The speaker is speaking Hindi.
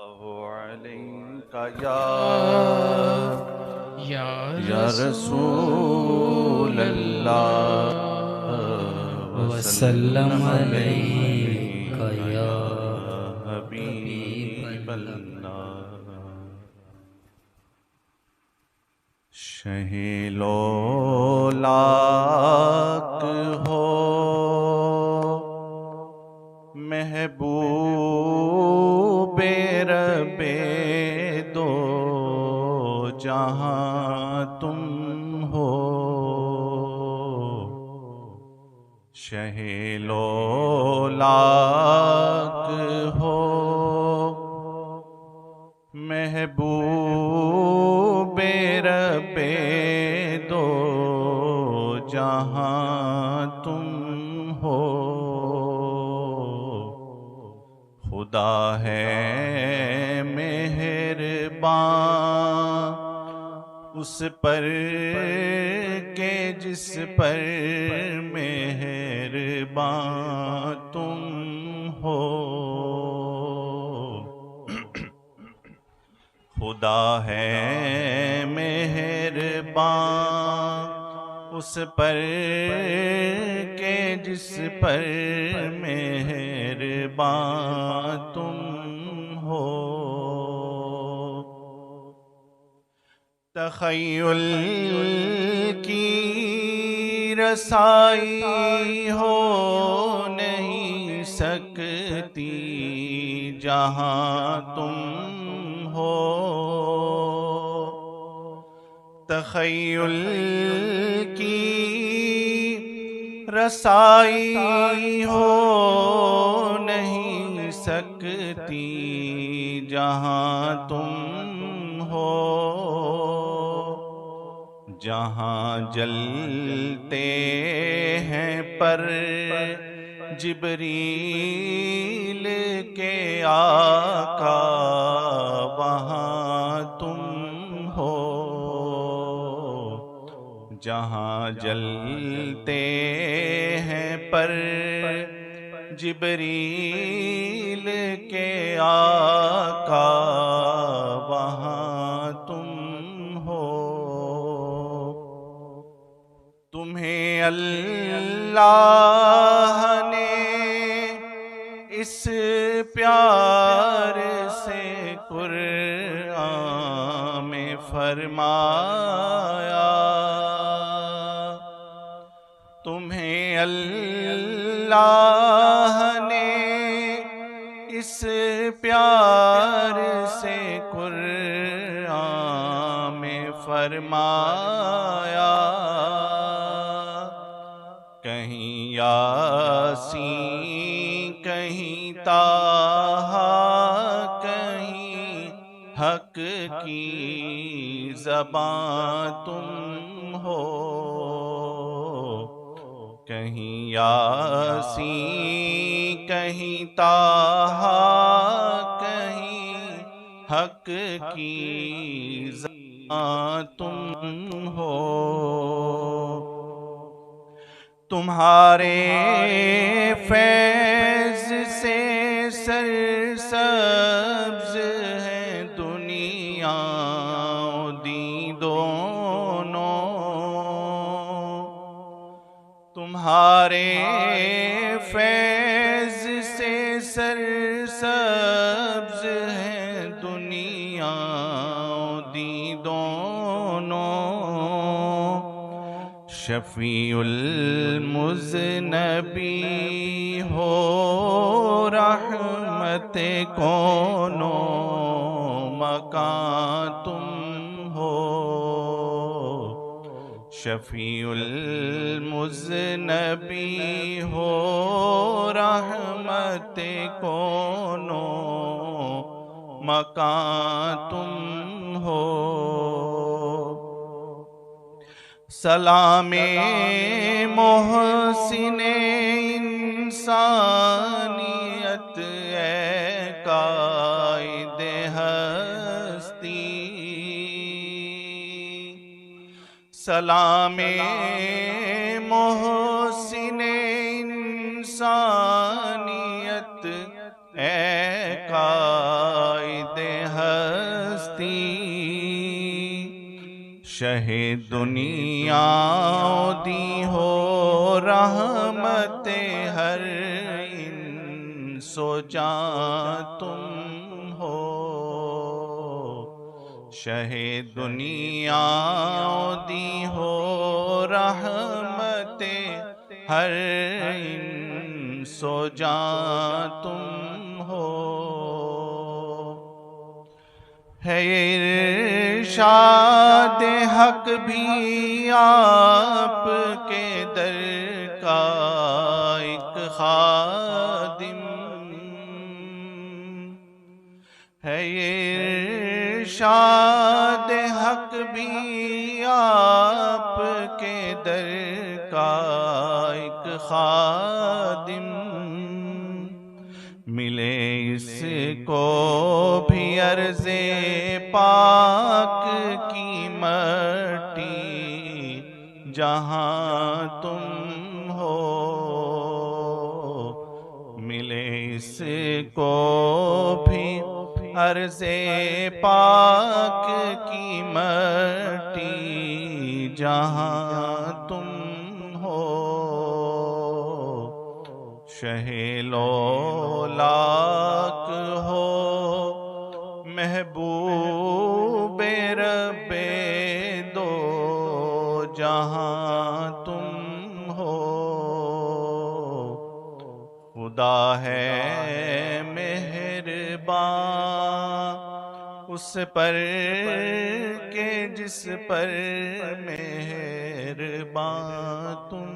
अलैका या या रसूल अल्लाह वसल्लम वसल्लम अलैका अलैका या या हबीब हबीब अल्लाह। शहीलो लाक हो महबूबे रबे दो जहां तुम हो। शहीलो लाक हो महबूबे रबे दो जहां तुम हो। खुदा है मेहरबान उस पर के जिस पर मेहरबान तुम हो। खुदा है मेहरबान उस पर के जिस पर मेहरबान तुम हो। तख़य्युल की रसाई हो नहीं सकती जहाँ तुम हो। तख़य्युल की रसाई हो नहीं सकती जहाँ तुम हो। जहाँ जलते हैं पर जिब्रील के आका वहाँ तुम हो। जहाँ जलते हैं पर जिब्रील के आका वहाँ तुम हो। तुम्हें अल्लाह ने इस प्यार से कुरआन में फरमाया। तुम्हें अल्लाह ने इस प्यार से कुरआन में फरमाया। कहीं यासीन कहीं ताहा कहीं हक की ज़बान तुम हो। कहीं यासीन कहीं ताहा कहीं हक की ज़बान तुम हो। तुम्हारे फैज़ से सरसब्ज़ है दुनिया दी दोनों। तुम्हारे फैज़ से सरसब्ज़ है दुनिया दी दोनों। शफ़ीउल मुज़नबी हो रहमत कौनो मकान तुम हो। शफ़ीउल मुज़नबी हो रहमत कौनो मकान तुम हो। सलामे मोहसिने इंसानियत ए कायदे हस्ती। सलामे मोहसिने इंसानियत ए कायदे हस्ती शहे दुनिया दी हो रहमते हर सो जा तुम हो शहे दुनिया दी हो रहमते हर सो जा तुम हो है इरशाद हक भी आपके दर का एक खादिम है इरशाद हक भी आपके दर का एक खादिम मिले इसको भी अर्ज़े पाक की मट्टी जहाँ तुम हो मिले इसको भी अर्ज़े पाक की मट्टी जहाँ तुम हो शहेलो लाक हो महबूबे रब्बे दो जहाँ तुम हो खुदा है मेहरबान उस पर के जिस पर मेहरबान तुम